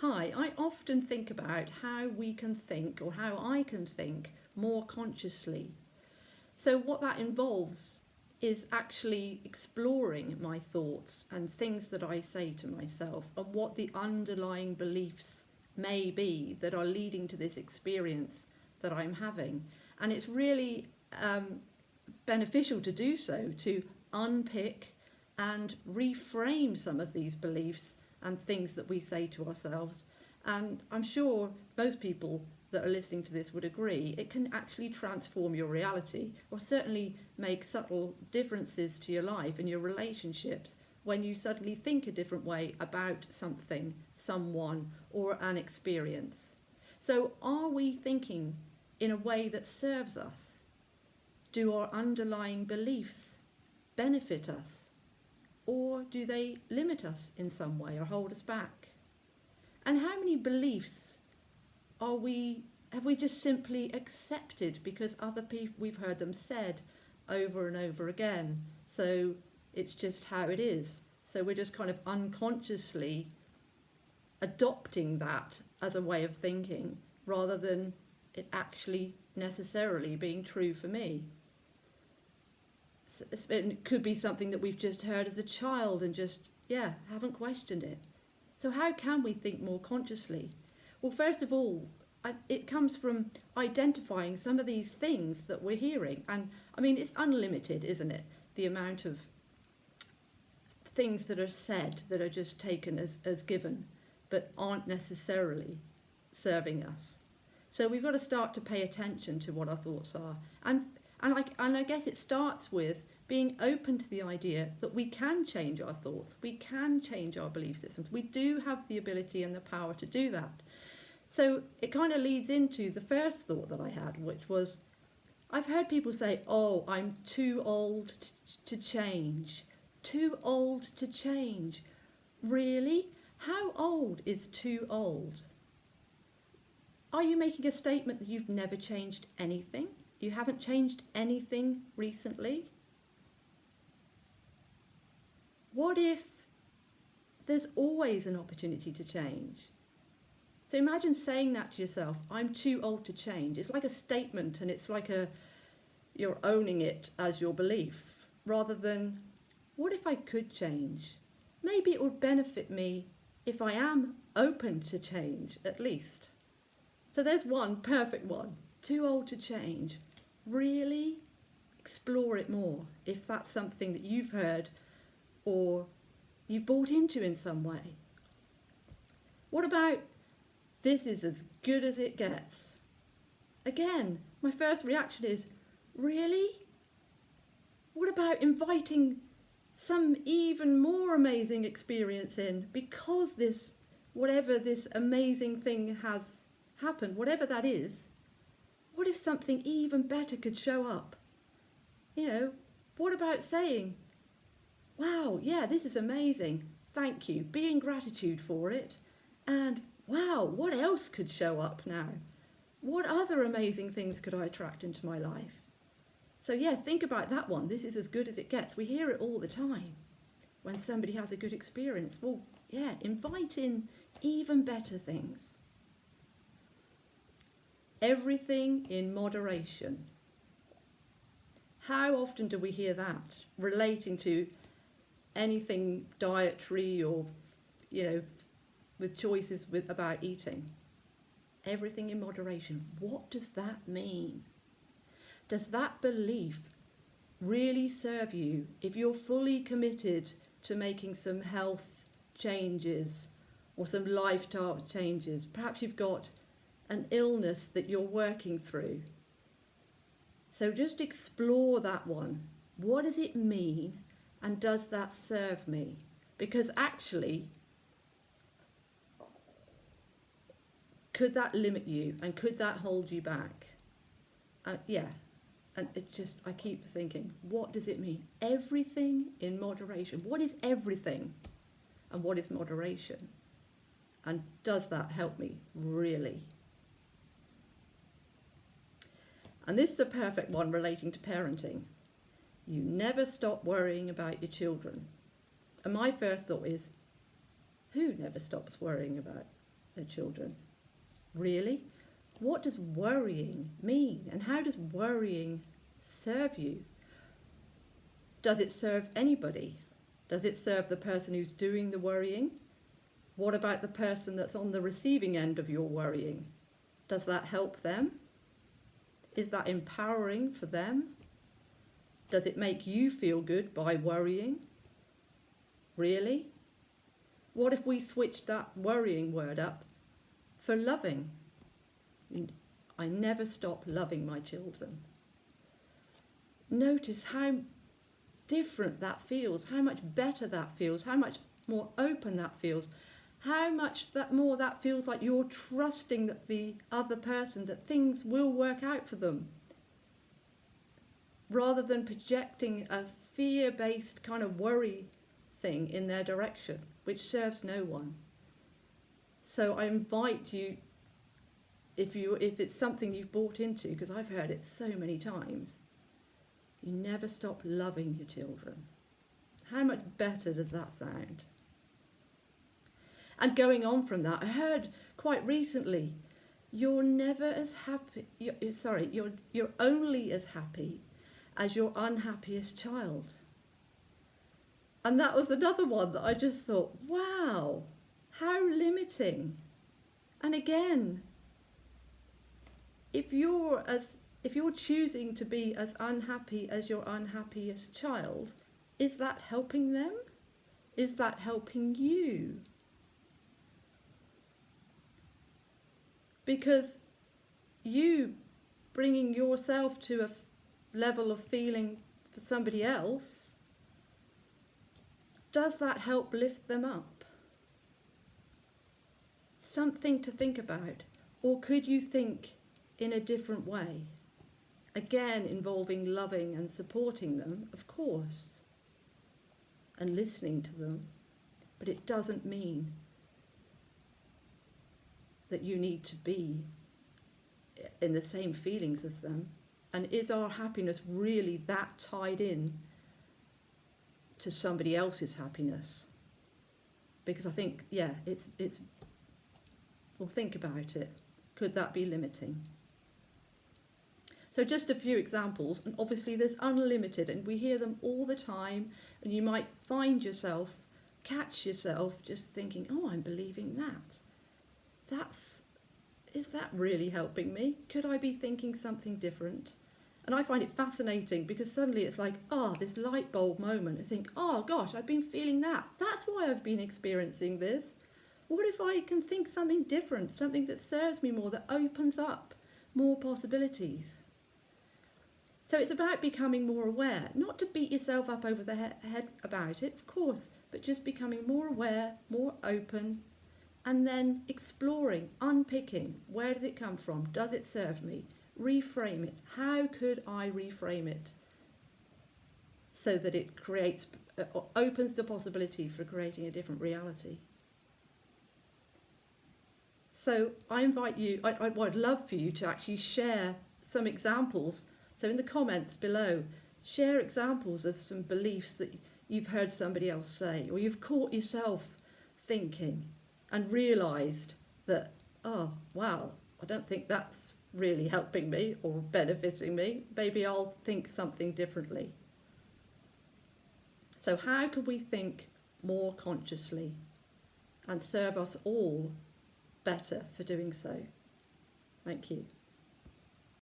Hi, I often think about how we can think, or how I can think more consciously. So, what that involves is actually exploring my thoughts and things that I say to myself, and what the underlying beliefs may be that are leading to this experience that I'm having. And it's really beneficial to do so, to unpick and reframe some of these beliefs and things that we say to ourselves. And I'm sure most people that are listening to this would agree it can actually transform your reality, or certainly make subtle differences to your life and your relationships when you suddenly think a different way about something, someone, or an experience. So, are we thinking in a way that serves us? Do our underlying beliefs benefit us, or do they limit us in some way or hold us back? And how many beliefs have we just simply accepted because other people, we've heard them said over and over again, so it's just how it is. So we're just kind of unconsciously adopting that as a way of thinking, rather than it actually necessarily being true for me. It could be something that we've just heard as a child and just, haven't questioned it. So how can we think more consciously? Well, first of all, it comes from identifying some of these things that we're hearing. And I mean, it's unlimited, isn't it? The amount of things that are said that are just taken as given, but aren't necessarily serving us. So we've got to start to pay attention to what our thoughts are. And I guess it starts with being open to the idea that we can change our thoughts, we can change our belief systems. We do have the ability and the power to do that. So it kind of leads into the first thought that I had, which was, I've heard people say, oh, I'm too old to change. Too old to change. Really? How old is too old? Are you making a statement that you've never changed anything? You haven't changed anything recently? What if there's always an opportunity to change? So imagine saying that to yourself, I'm too old to change. It's like a statement, and it's like you're owning it as your belief, rather than, what if I could change? Maybe it would benefit me if I am open to change, at least. So there's one perfect one. Too old to change. Really explore it more if that's something that you've heard or you've bought into in some way. What about, this is as good as it gets? Again, my first reaction is, really? What about inviting some even more amazing experience in, because whatever this amazing thing has happened, whatever that is, what if something even better could show up? What about saying, wow, yeah, this is amazing, thank you, be in gratitude for it, and wow, what else could show up now? What other amazing things could I attract into my life? So think about that one. This is as good as it gets. We hear it all the time when somebody has a good experience. Well, invite in even better things. Everything in moderation. How often do we hear that relating to anything dietary, or, with choices about eating? Everything in moderation. What does that mean? Does that belief really serve you if you're fully committed to making some health changes or some lifestyle changes? Perhaps you've got an illness that you're working through. So just explore that one. What does it mean, and does that serve me? Because actually, could that limit you, and could that hold you back? And I keep thinking, what does it mean? Everything in moderation. What is everything? And what is moderation? And does that help me, really? And this is a perfect one relating to parenting. You never stop worrying about your children. And my first thought is, who never stops worrying about their children. Really? What does worrying mean? And how does worrying serve you? Does it serve anybody? Does it serve the person who's doing the worrying? What about the person that's on the receiving end of your worrying? Does that help them? Is that empowering for them? Does it make you feel good by worrying? Really? What if we switched that worrying word up for loving? I never stop loving my children. Notice how different that feels, how much better that feels, how much more open that feels, how much more that feels like you're trusting that the other person, that things will work out for them, rather than projecting a fear-based kind of worry thing in their direction, which serves no one. So I invite you, if it's something you've bought into, because I've heard it so many times, you never stop loving your children. How much better does that sound? And going on from that, I heard quite recently, you're never as happy, you're only as happy as your unhappiest child. And that was another one that I just thought, wow, how limiting. And again, if you're choosing to be as unhappy as your unhappiest child, is that helping them? Is that helping you? Because you bringing yourself to a level of feeling for somebody else, does that help lift them up? Something to think about. Or could you think in a different way? Again, involving loving and supporting them, of course, and listening to them, but it doesn't mean that you need to be in the same feelings as them. And is our happiness really that tied in to somebody else's happiness? Because I think, well, think about it. Could that be limiting? So just a few examples, and obviously there's unlimited, and we hear them all the time, and you might catch yourself just thinking, oh, I'm believing that. Is that really helping me? Could I be thinking something different? And I find it fascinating because suddenly it's like, this light bulb moment. I think, oh gosh, I've been feeling that. That's why I've been experiencing this. What if I can think something different, something that serves me more, that opens up more possibilities? So it's about becoming more aware, not to beat yourself up over the head about it, of course, but just becoming more aware, more open, and then exploring, unpicking. Where does it come from? Does it serve me? Reframe it. How could I reframe it so that it opens the possibility for creating a different reality? So I invite you, I'd love for you to actually share some examples. So in the comments below, share examples of some beliefs that you've heard somebody else say, or you've caught yourself thinking and realised that, oh, wow, I don't think that's really helping me or benefiting me. Maybe I'll think something differently. So how could we think more consciously and serve us all better for doing so? Thank you.